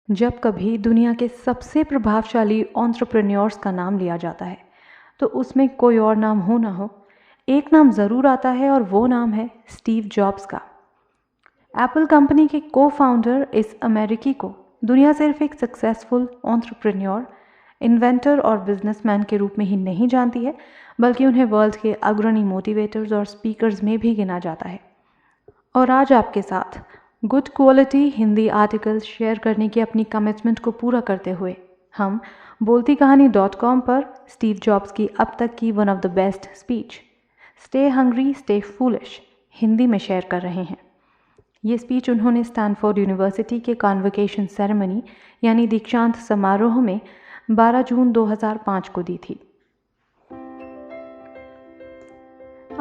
जब कभी दुनिया के सबसे प्रभावशाली एंटरप्रेन्योर्स का नाम लिया जाता है तो उसमें कोई और नाम हो ना हो, एक नाम ज़रूर आता है और वो नाम है स्टीव जॉब्स का। एप्पल कंपनी के को फाउंडर इस अमेरिकी को दुनिया सिर्फ एक सक्सेसफुल एंटरप्रेन्योर, इन्वेंटर और बिजनेसमैन के रूप में ही नहीं जानती है, बल्कि उन्हें वर्ल्ड के अग्रणी मोटिवेटर्स और स्पीकर्स में भी गिना जाता है। और आज आपके साथ good quality Hindi articles share करने की अपनी कमिटमेंट को पूरा करते हुए हम boltikahani.com पर स्टीव जॉब्स की अब तक की one of the best speech stay hungry stay foolish Hindi में शेयर कर रहे हैं। ये स्पीच उन्होंने स्टैनफोर्ड यूनिवर्सिटी के कॉन्वोकेशन सेरेमनी यानी दीक्षांत समारोह में 12 जून 2005 को दी थी।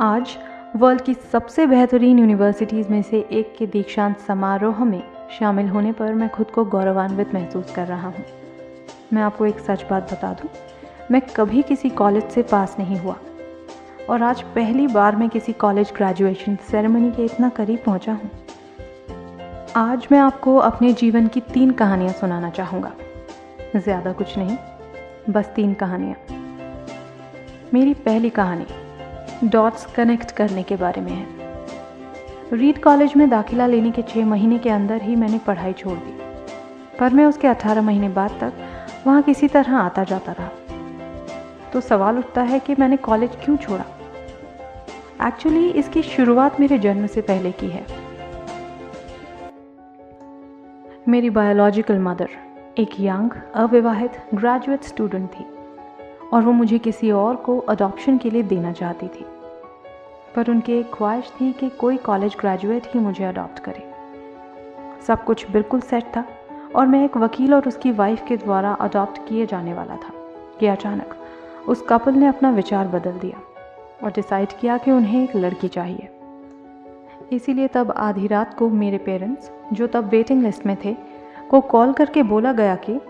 आज वर्ल्ड की सबसे बेहतरीन यूनिवर्सिटीज़ में से एक के दीक्षांत समारोह में शामिल होने पर मैं खुद को गौरवान्वित महसूस कर रहा हूँ। मैं आपको एक सच बात बता दूँ, मैं कभी किसी कॉलेज से पास नहीं हुआ और आज पहली बार मैं किसी कॉलेज ग्रेजुएशन सेरेमनी के इतना करीब पहुँचा हूँ। आज मैं आपको अपने जीवन की 3 कहानियाँ सुनाना चाहूँगा। ज़्यादा कुछ नहीं, बस 3 कहानियाँ। मेरी पहली कहानी डॉट्स कनेक्ट करने के बारे में है। रीड कॉलेज में दाखिला लेने के 6 महीने के अंदर ही मैंने पढ़ाई छोड़ दी, पर मैं उसके 18 महीने बाद तक वहाँ किसी तरह आता जाता रहा। तो सवाल उठता है कि मैंने कॉलेज क्यों छोड़ा। एक्चुअली इसकी शुरुआत मेरे जन्म से पहले की है। मेरी बायोलॉजिकल मदर एक यंग अविवाहित ग्रेजुएट स्टूडेंट थी और वो मुझे किसी और को अडॉप्शन के लिए देना चाहती थी, पर उनकी एक ख्वाहिश थी कि कोई कॉलेज ग्रेजुएट ही मुझे अडॉप्ट करे। सब कुछ बिल्कुल सेट था और मैं एक वकील और उसकी वाइफ के द्वारा अडॉप्ट किए जाने वाला था कि अचानक उस कपल ने अपना विचार बदल दिया और डिसाइड किया कि उन्हें एक लड़की चाहिए। इसीलिए तब आधी रात को मेरे पेरेंट्स, जो तब वेटिंग लिस्ट में थे, को कॉल करके बोला गया कि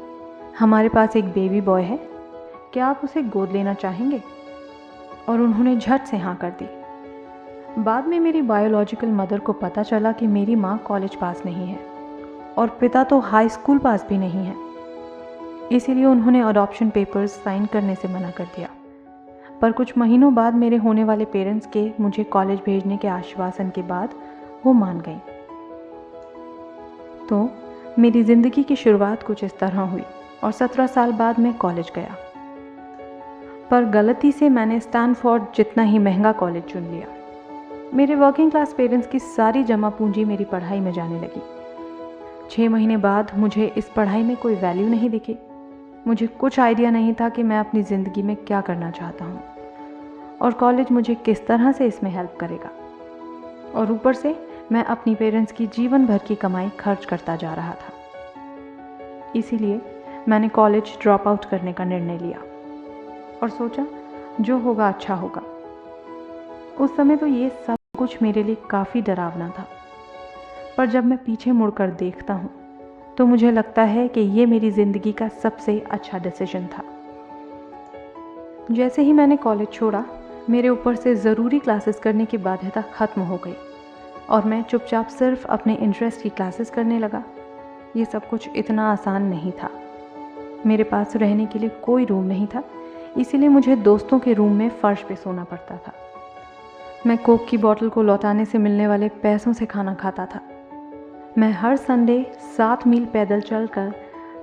हमारे पास एक बेबी बॉय है, क्या आप उसे गोद लेना चाहेंगे? और उन्होंने झट से हाँ कर दी। बाद में मेरी बायोलॉजिकल मदर को पता चला कि मेरी माँ कॉलेज पास नहीं है और पिता तो हाई स्कूल पास भी नहीं है। इसीलिए उन्होंने अडॉप्शन पेपर्स साइन करने से मना कर दिया। पर कुछ महीनों बाद मेरे होने वाले पेरेंट्स के मुझे कॉलेज भेजने के आश्वासन के बाद वो मान गई। तो मेरी ज़िंदगी की शुरुआत कुछ इस तरह हुई और 17 साल बाद मैं कॉलेज गया। पर गलती से मैंने स्टैनफोर्ड जितना ही महंगा कॉलेज चुन लिया। मेरे वर्किंग क्लास पेरेंट्स की सारी जमा पूंजी मेरी पढ़ाई में जाने लगी। 6 महीने बाद मुझे इस पढ़ाई में कोई वैल्यू नहीं दिखी। मुझे कुछ आइडिया नहीं था कि मैं अपनी ज़िंदगी में क्या करना चाहता हूँ और कॉलेज मुझे किस तरह से इसमें हेल्प करेगा। और ऊपर से मैं अपनी पेरेंट्स की जीवन भर की कमाई खर्च करता जा रहा था। इसीलिए मैंने कॉलेज ड्रॉप आउट करने का निर्णय लिया और सोचा जो होगा अच्छा होगा। उस समय तो ये सब कुछ मेरे लिए काफ़ी डरावना था, पर जब मैं पीछे मुड़कर देखता हूँ तो मुझे लगता है कि ये मेरी ज़िंदगी का सबसे अच्छा डिसीजन था। जैसे ही मैंने कॉलेज छोड़ा, मेरे ऊपर से ज़रूरी क्लासेस करने की बाध्यता ख़त्म हो गई और मैं चुपचाप सिर्फ अपने इंटरेस्ट की क्लासेस करने लगा। ये सब कुछ इतना आसान नहीं था। मेरे पास रहने के लिए कोई रूम नहीं था, इसीलिए मुझे दोस्तों के रूम में फ़र्श पे सोना पड़ता था। मैं कोक की बोतल को लौटाने से मिलने वाले पैसों से खाना खाता था। मैं हर संडे 7 मील पैदल चलकर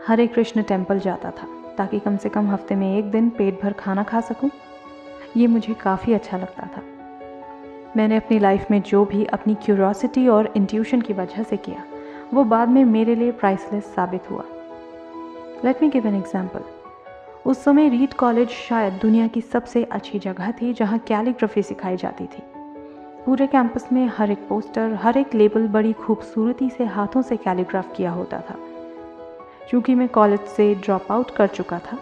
हरे कृष्ण टेम्पल जाता था ताकि कम से कम हफ्ते में 1 दिन पेट भर खाना खा सकूं। ये मुझे काफ़ी अच्छा लगता था। मैंने अपनी लाइफ में जो भी अपनी क्यूरियोसिटी और इंट्यूशन की वजह से किया, वो बाद में मेरे लिए प्राइसलेस साबित हुआ। Let me give an example. उस समय रीड कॉलेज शायद दुनिया की सबसे अच्छी जगह थी जहाँ कैलीग्राफी सिखाई जाती थी। पूरे कैंपस में हर एक पोस्टर, हर एक लेबल बड़ी खूबसूरती से हाथों से कैलीग्राफ किया होता था। चूँकि मैं कॉलेज से ड्रॉप आउट कर चुका था,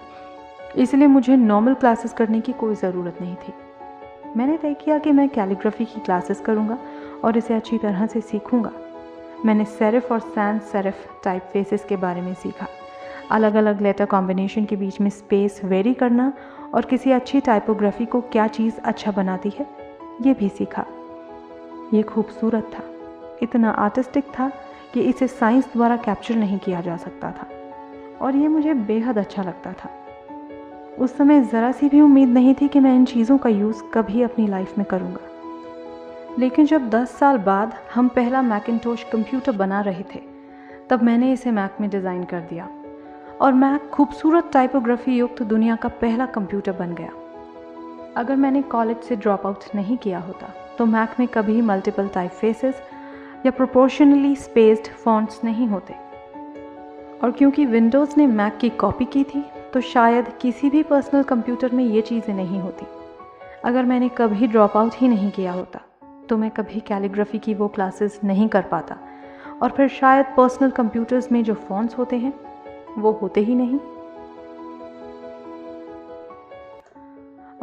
इसलिए मुझे नॉर्मल क्लासेस करने की कोई ज़रूरत नहीं थी। मैंने तय किया कि मैं कैलीग्राफी की क्लासेस करूँगा और इसे अच्छी तरह से सीखूँगा। मैंने सेरिफ और सैंस सेरिफ टाइप फेसेस के बारे में सीखा, अलग अलग लेटर कॉम्बिनेशन के बीच में स्पेस वेरी करना और किसी अच्छी टाइपोग्राफी को क्या चीज़ अच्छा बनाती है, ये भी सीखा। ये खूबसूरत था, इतना आर्टिस्टिक था कि इसे साइंस द्वारा कैप्चर नहीं किया जा सकता था। और ये मुझे बेहद अच्छा लगता था। उस समय ज़रा सी भी उम्मीद नहीं थी कि मैं इन चीज़ों का यूज़ कभी अपनी लाइफ में करूँगा। लेकिन जब 10 साल बाद हम पहला मैकिंटोश कंप्यूटर बना रहे थे, तब मैंने इसे मैक में डिज़ाइन कर दिया और मैक खूबसूरत टाइपोग्राफी युक्त दुनिया का पहला कंप्यूटर बन गया। अगर मैंने कॉलेज से ड्रॉप आउट नहीं किया होता तो मैक में कभी मल्टीपल टाइपफेसेस या प्रोपोर्शनली स्पेस्ड फॉन्ट्स नहीं होते, और क्योंकि विंडोज़ ने मैक की कॉपी की थी तो शायद किसी भी पर्सनल कंप्यूटर में ये चीज़ें नहीं होती। अगर मैंने कभी ड्रॉप आउट ही नहीं किया होता तो मैं कभी कैलीग्राफी की वो क्लासेस नहीं कर पाता, और फिर शायद पर्सनल कंप्यूटर्स में जो फॉन्ट्स होते हैं वो होते ही नहीं।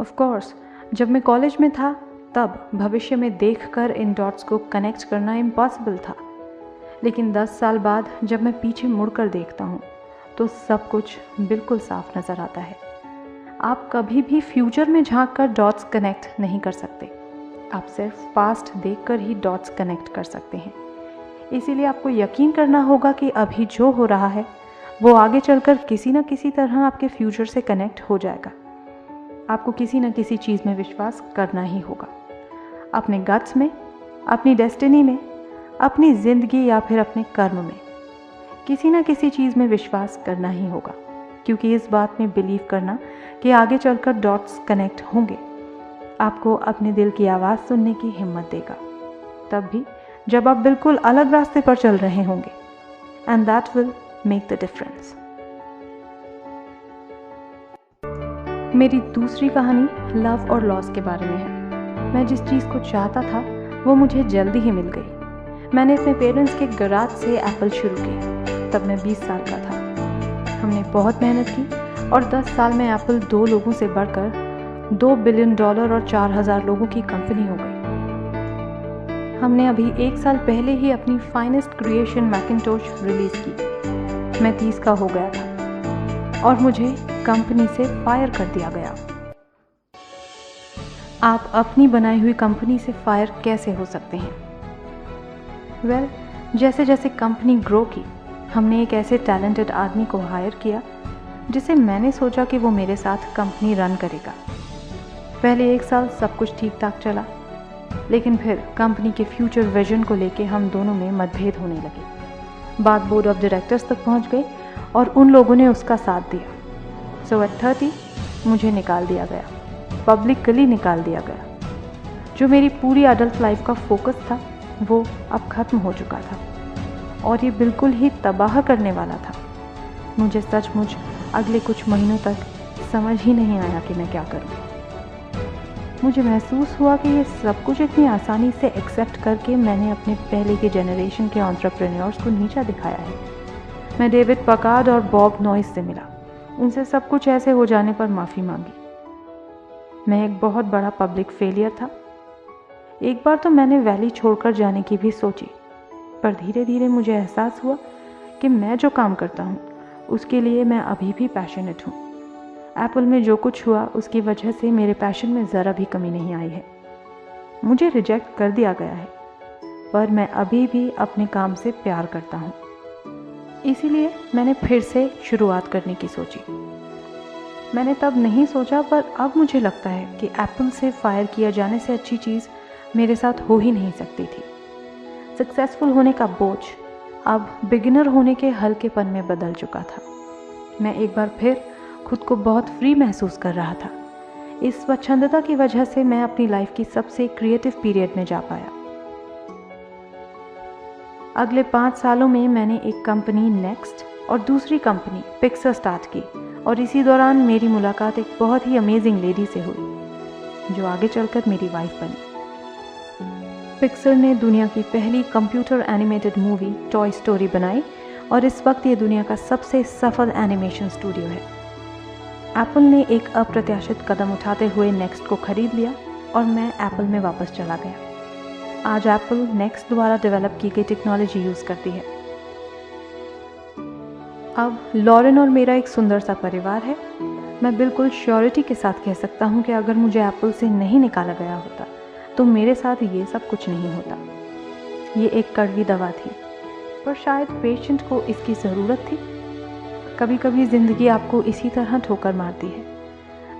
ऑफ कोर्स जब मैं कॉलेज में था तब भविष्य में देखकर इन डॉट्स को कनेक्ट करना इम्पॉसिबल था, लेकिन 10 साल बाद जब मैं पीछे मुड़कर देखता हूँ तो सब कुछ बिल्कुल साफ नज़र आता है। आप कभी भी फ्यूचर में झांककर डॉट्स कनेक्ट नहीं कर सकते, आप सिर्फ पास्ट देखकर ही डॉट्स कनेक्ट कर सकते हैं। इसीलिए आपको यकीन करना होगा कि अभी जो हो रहा है वो आगे चलकर किसी न किसी तरह आपके फ्यूचर से कनेक्ट हो जाएगा। आपको किसी न किसी चीज़ में विश्वास करना ही होगा, अपने गट्स में, अपनी डेस्टिनी में, अपनी ज़िंदगी या फिर अपने कर्म में। किसी न किसी चीज़ में विश्वास करना ही होगा, क्योंकि इस बात में बिलीव करना कि आगे चलकर डॉट्स कनेक्ट होंगे आपको अपने दिल की आवाज़ सुनने की हिम्मत देगा, तब भी जब आप बिल्कुल अलग रास्ते पर चल रहे होंगे। And that will make the difference. मेरी दूसरी कहानी लव और लॉस के बारे में है। मैं जिस चीज़ को चाहता था वो मुझे जल्दी ही मिल गई। मैंने अपने पेरेंट्स के गराज से एप्पल शुरू की, तब मैं 20 साल का था। हमने बहुत मेहनत की और 10 साल में एप्पल 2 लोगों से बढ़कर $2 बिलियन और 4000 लोगों की कंपनी हो गई। हमने अभी 1 साल पहले ही अपनी फाइनेस्ट क्रिएशन मैकिंटोश रिलीज़ की। मैं 30 का हो गया था और मुझे कंपनी से फायर कर दिया गया। आप अपनी बनाई हुई कंपनी से फायर कैसे हो सकते हैं? वेल, जैसे जैसे कंपनी ग्रो की, हमने एक ऐसे टैलेंटेड आदमी को हायर किया जिसे मैंने सोचा कि वो मेरे साथ कंपनी रन करेगा। पहले 1 साल सब कुछ ठीक ठाक चला, लेकिन फिर कंपनी के फ्यूचर विजन को लेके हम दोनों में मतभेद होने लगे। बात बोर्ड ऑफ डायरेक्टर्स तक पहुंच गई और उन लोगों ने उसका साथ दिया। सो एट 30 मुझे निकाल दिया गया, पब्लिकली निकाल दिया गया। जो मेरी पूरी अडल्ट लाइफ का फोकस था वो अब ख़त्म हो चुका था और ये बिल्कुल ही तबाह करने वाला था। मुझे सचमुच अगले कुछ महीनों तक समझ ही नहीं आया कि मैं क्या करूं। मुझे महसूस हुआ कि ये सब कुछ इतनी आसानी से एक्सेप्ट करके मैंने अपने पहले के जनरेशन के एंटरप्रेन्योर्स को नीचा दिखाया है। मैं डेविड पकार्ड और बॉब नॉइस से मिला, उनसे सब कुछ ऐसे हो जाने पर माफ़ी मांगी। मैं एक बहुत बड़ा पब्लिक फेलियर था। एक बार तो मैंने वैली छोड़कर जाने की भी सोची, पर धीरे धीरे मुझे एहसास हुआ कि मैं जो काम करता हूँ उसके लिए मैं अभी भी पैशनेट हूँ। एप्पल में जो कुछ हुआ उसकी वजह से मेरे पैशन में ज़रा भी कमी नहीं आई है। मुझे रिजेक्ट कर दिया गया है, पर मैं अभी भी अपने काम से प्यार करता हूँ। इसीलिए मैंने फिर से शुरुआत करने की सोची। मैंने तब नहीं सोचा, पर अब मुझे लगता है कि एप्पल से फायर किया जाने से अच्छी चीज़ मेरे साथ हो ही नहीं सकती थी। सक्सेसफुल होने का बोझ अब बिगिनर होने के हल्केपन में बदल चुका था। मैं एक बार फिर खुद को बहुत फ्री महसूस कर रहा था। इस स्वच्छंदता की वजह से मैं अपनी लाइफ की सबसे क्रिएटिव पीरियड में जा पाया। अगले 5 सालों में मैंने एक कंपनी नेक्स्ट और दूसरी कंपनी पिक्सर स्टार्ट की, और इसी दौरान मेरी मुलाकात एक बहुत ही अमेजिंग लेडी से हुई जो आगे चलकर मेरी वाइफ बनी। पिक्सर ने दुनिया की पहली computer animated movie toy story बनाई और इस वक्त ये दुनिया का सबसे सफल एनिमेशन स्टूडियो है। एप्पल ने एक अप्रत्याशित कदम उठाते हुए नेक्स्ट को खरीद लिया और मैं एप्पल में वापस चला गया। आज एप्पल नेक्स्ट द्वारा डेवलप की गई टेक्नोलॉजी यूज़ करती है। अब लॉरेन और मेरा एक सुंदर सा परिवार है। मैं बिल्कुल श्योरिटी के साथ कह सकता हूँ कि अगर मुझे एप्पल से नहीं निकाला गया होता तो मेरे साथ ये सब कुछ नहीं होता। ये एक कड़वी दवा थी, पर शायद पेशेंट को इसकी ज़रूरत थी। कभी कभी ज़िंदगी आपको इसी तरह ठोकर मारती है।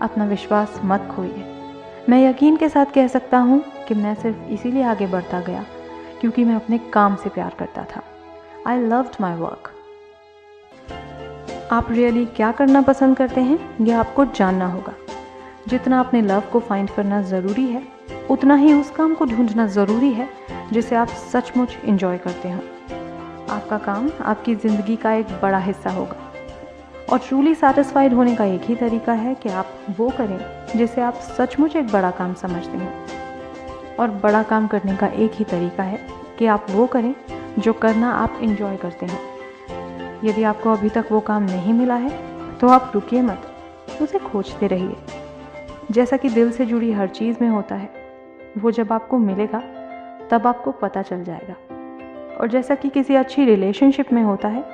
अपना विश्वास मत खोइए। मैं यकीन के साथ कह सकता हूँ कि मैं सिर्फ इसीलिए आगे बढ़ता गया क्योंकि मैं अपने काम से प्यार करता था। I loved my work. आप रियली क्या करना पसंद करते हैं यह आपको जानना होगा। जितना अपने लव को फाइंड करना ज़रूरी है, उतना ही उस काम को ढूंढना ज़रूरी है जिसे आप सचमुच इंजॉय करते हो। आपका काम आपकी ज़िंदगी का एक बड़ा हिस्सा होगा और ट्रूली सैटिस्फाइड होने का एक ही तरीका है कि आप वो करें जिसे आप सचमुच एक बड़ा काम समझते हैं। और बड़ा काम करने का एक ही तरीका है कि आप वो करें जो करना आप इंजॉय करते हैं। यदि आपको अभी तक वो काम नहीं मिला है तो आप रुकिए मत, उसे खोजते रहिए। जैसा कि दिल से जुड़ी हर चीज़ में होता है, वो जब आपको मिलेगा तब आपको पता चल जाएगा। और जैसा कि किसी अच्छी रिलेशनशिप में होता है,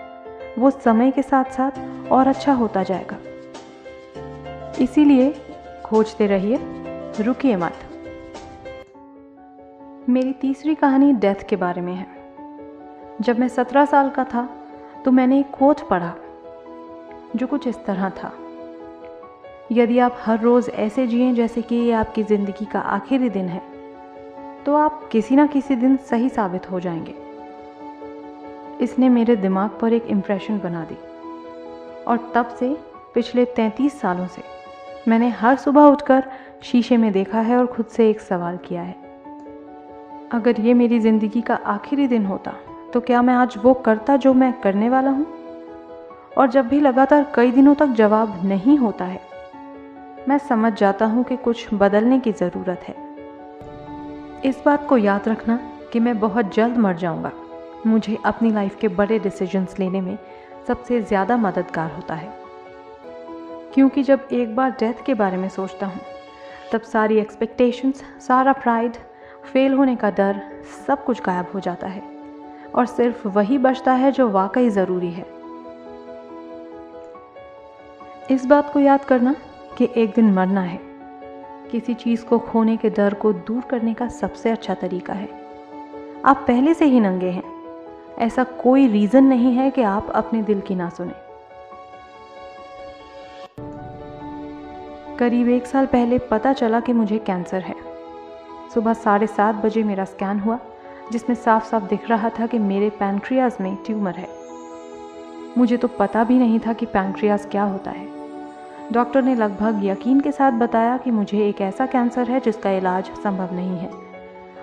वो समय के साथ साथ और अच्छा होता जाएगा। इसीलिए खोजते रहिए, रुकिए मत। मेरी तीसरी कहानी डेथ के बारे में है। जब मैं 17 साल का था तो मैंने एक कोट पढ़ा जो कुछ इस तरह था: यदि आप हर रोज़ ऐसे जिएं जैसे कि ये आपकी ज़िंदगी का आखिरी दिन है, तो आप किसी ना किसी दिन सही साबित हो जाएंगे। इसने मेरे दिमाग पर एक इम्प्रेशन बना दी और तब से पिछले 33 सालों से मैंने हर सुबह उठकर शीशे में देखा है और खुद से एक सवाल किया है, अगर ये मेरी ज़िंदगी का आखिरी दिन होता तो क्या मैं आज वो करता जो मैं करने वाला हूँ? और जब भी लगातार कई दिनों तक जवाब नहीं होता है, मैं समझ जाता हूँ कि कुछ बदलने की ज़रूरत है। इस बात को याद रखना कि मैं बहुत जल्द मर जाऊँगा मुझे अपनी लाइफ के बड़े डिसीजंस लेने में सबसे ज़्यादा मददगार होता है। क्योंकि जब एक बार डेथ के बारे में सोचता हूँ, तब सारी एक्सपेक्टेशंस, सारा प्राइड, फेल होने का डर, सब कुछ गायब हो जाता है और सिर्फ वही बचता है जो वाकई ज़रूरी है। इस बात को याद करना कि एक दिन मरना है किसी चीज़ को खोने के डर को दूर करने का सबसे अच्छा तरीका है। आप पहले से ही नंगे हैं, ऐसा कोई रीज़न नहीं है कि आप अपने दिल की ना सुने। करीब 1 साल पहले पता चला कि मुझे कैंसर है। सुबह 7:30 बजे मेरा स्कैन हुआ जिसमें साफ साफ दिख रहा था कि मेरे पैनक्रियाज में ट्यूमर है। मुझे तो पता भी नहीं था कि पैनक्रियाज क्या होता है। डॉक्टर ने लगभग यकीन के साथ बताया कि मुझे एक ऐसा कैंसर है जिसका इलाज संभव नहीं है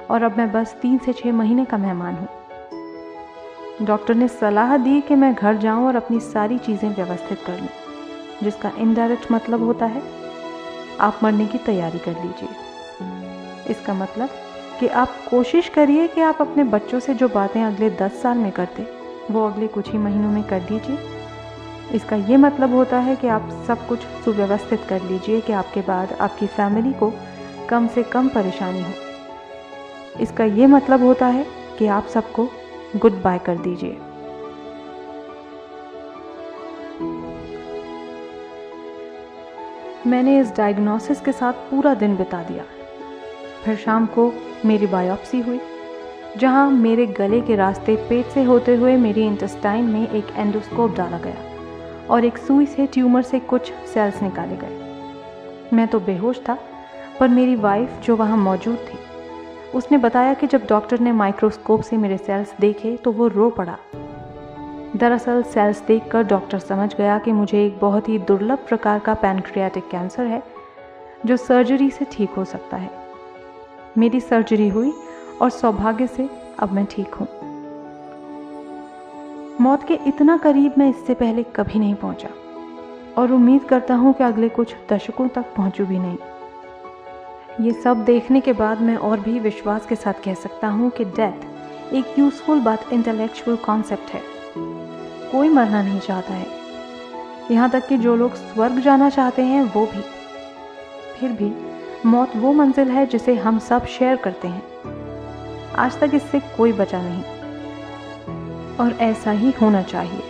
और अब मैं बस 3 से 6 महीने का मेहमान हूँ। डॉक्टर ने सलाह दी कि मैं घर जाऊँ और अपनी सारी चीज़ें व्यवस्थित कर लूँ, जिसका इनडायरेक्ट मतलब होता है आप मरने की तैयारी कर लीजिए। इसका मतलब कि आप कोशिश करिए कि आप अपने बच्चों से जो बातें अगले 10 साल में करते वो अगले कुछ ही महीनों में कर लीजिए। इसका ये मतलब होता है कि आप सब कुछ सुव्यवस्थित कर लीजिए कि आपके बाद आपकी फैमिली को कम से कम परेशानी हो। इसका ये मतलब होता है कि आप सबको गुड बाय कर दीजिए। मैंने इस डायग्नोसिस के साथ पूरा दिन बिता दिया। फिर शाम को मेरी बायोप्सी हुई, जहां मेरे गले के रास्ते पेट से होते हुए मेरी इंटेस्टाइन में एक एंडोस्कोप डाला गया और एक सुई से ट्यूमर से कुछ सेल्स निकाले गए। मैं तो बेहोश था, पर मेरी वाइफ जो वहाँ मौजूद थी उसने बताया कि जब डॉक्टर ने माइक्रोस्कोप से मेरे सेल्स देखे तो वो रो पड़ा। दरअसल सेल्स देखकर डॉक्टर समझ गया कि मुझे एक बहुत ही दुर्लभ प्रकार का पैनक्रियाटिक कैंसर है जो सर्जरी से ठीक हो सकता है। मेरी सर्जरी हुई और सौभाग्य से अब मैं ठीक हूँ। मौत के इतना करीब मैं इससे पहले कभी नहीं पहुंचा और उम्मीद करता हूं कि अगले कुछ दशकों तक पहुंचूं भी नहीं। ये सब देखने के बाद मैं और भी विश्वास के साथ कह सकता हूं कि डेथ एक यूजफुल बट इंटेलेक्चुअल कॉन्सेप्ट है। कोई मरना नहीं चाहता है, यहाँ तक कि जो लोग स्वर्ग जाना चाहते हैं वो भी। फिर भी मौत वो मंजिल है जिसे हम सब शेयर करते हैं। आज तक इससे कोई बचा नहीं और ऐसा ही होना चाहिए,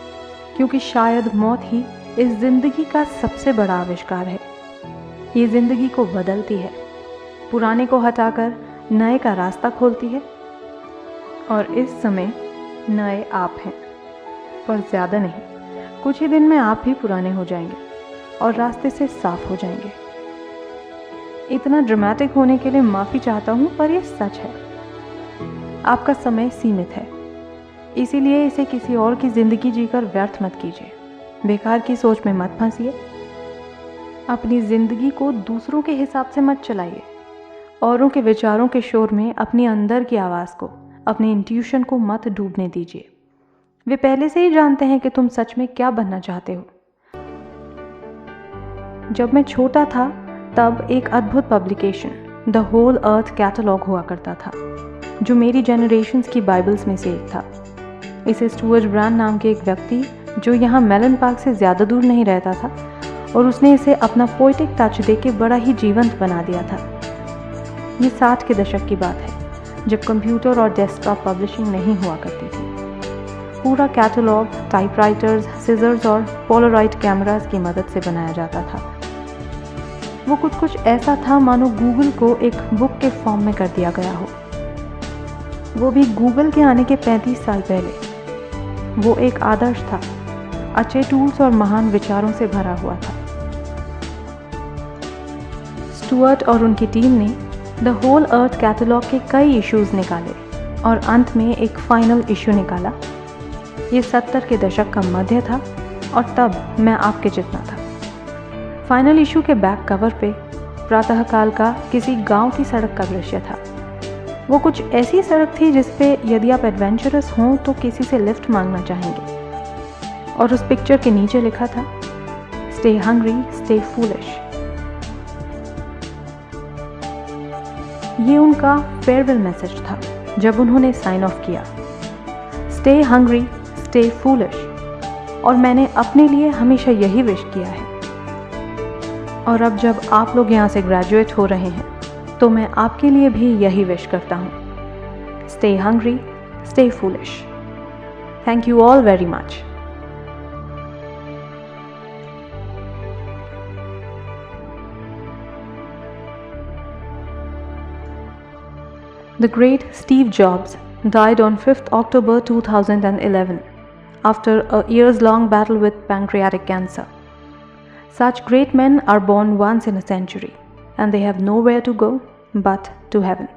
क्योंकि शायद मौत ही इस जिंदगी का सबसे बड़ा आविष्कार है। ये जिंदगी को बदलती है, पुराने को हटाकर नए का रास्ता खोलती है और इस समय नए आप हैं, पर ज़्यादा नहीं, कुछ ही दिन में आप भी पुराने हो जाएंगे और रास्ते से साफ हो जाएंगे। इतना ड्रामेटिक होने के लिए माफ़ी चाहता हूँ, पर यह सच है। आपका समय सीमित है, इसीलिए इसे किसी और की ज़िंदगी जीकर व्यर्थ मत कीजिए। बेकार की सोच में मत फंसिए। अपनी ज़िंदगी को दूसरों के हिसाब से मत चलाइए। औरों के विचारों के शोर में अपनी अंदर की आवाज़ को, अपने इंट्यूशन को मत डूबने दीजिए। वे पहले से ही जानते हैं कि तुम सच में क्या बनना चाहते हो। जब मैं छोटा था तब एक अद्भुत publication the Whole Earth Catalog हुआ करता था, जो मेरी जनरेशन्स की बाइबल्स में से एक था। इसे स्टुअर्ट ब्रांड नाम के एक व्यक्ति, जो यहाँ मेलन पार्क से ज़्यादा दूर नहीं रहता था, और उसने इसे अपना पोइटिक टच देके बड़ा ही जीवंत बना दिया था। ये 60 के दशक की बात है, जब कंप्यूटर और डेस्कटॉप पब्लिशिंग नहीं हुआ करती थी। पूरा कैटलॉग टाइपराइटर्स, सिजर्स और पोलराइड कैमरास की मदद से बनाया जाता था। वो कुछ ऐसा था मानो गूगल को एक बुक के फॉर्म में कर दिया गया हो, वो भी गूगल के आने के 35 साल पहले। वो एक आदर्श था, अच्छे टूल्स और महान विचारों से भरा हुआ था। स्टुअर्ट और उनकी टीम ने द होल अर्थ कैटलॉग के कई इश्यूज निकाले और अंत में एक फाइनल इश्यू निकाला। ये 70 के दशक का मध्य था और तब मैं आपके जितना था। फाइनल इशू के बैक कवर पे प्रातःकाल का किसी गांव की सड़क का दृश्य था। वो कुछ ऐसी सड़क थी जिस पे यदि आप एडवेंचरस हों तो किसी से लिफ्ट मांगना चाहेंगे, और उस पिक्चर के नीचे लिखा था, स्टे हंग्री, स्टे फूलिश। ये उनका फेयरवेल मैसेज था जब उन्होंने साइन ऑफ किया, स्टे हंग्री, स्टे फूलिश। और मैंने अपने लिए हमेशा यही विश किया है। और अब जब आप लोग यहाँ से ग्रेजुएट हो रहे हैं तो मैं आपके लिए भी यही विश करता हूँ, stay hungry, stay foolish. Thank you all very much. The great Steve Jobs died on 5th October 2011 after a years-long battle with pancreatic cancer. Such great men are born once in a century, and they have nowhere to go but to heaven.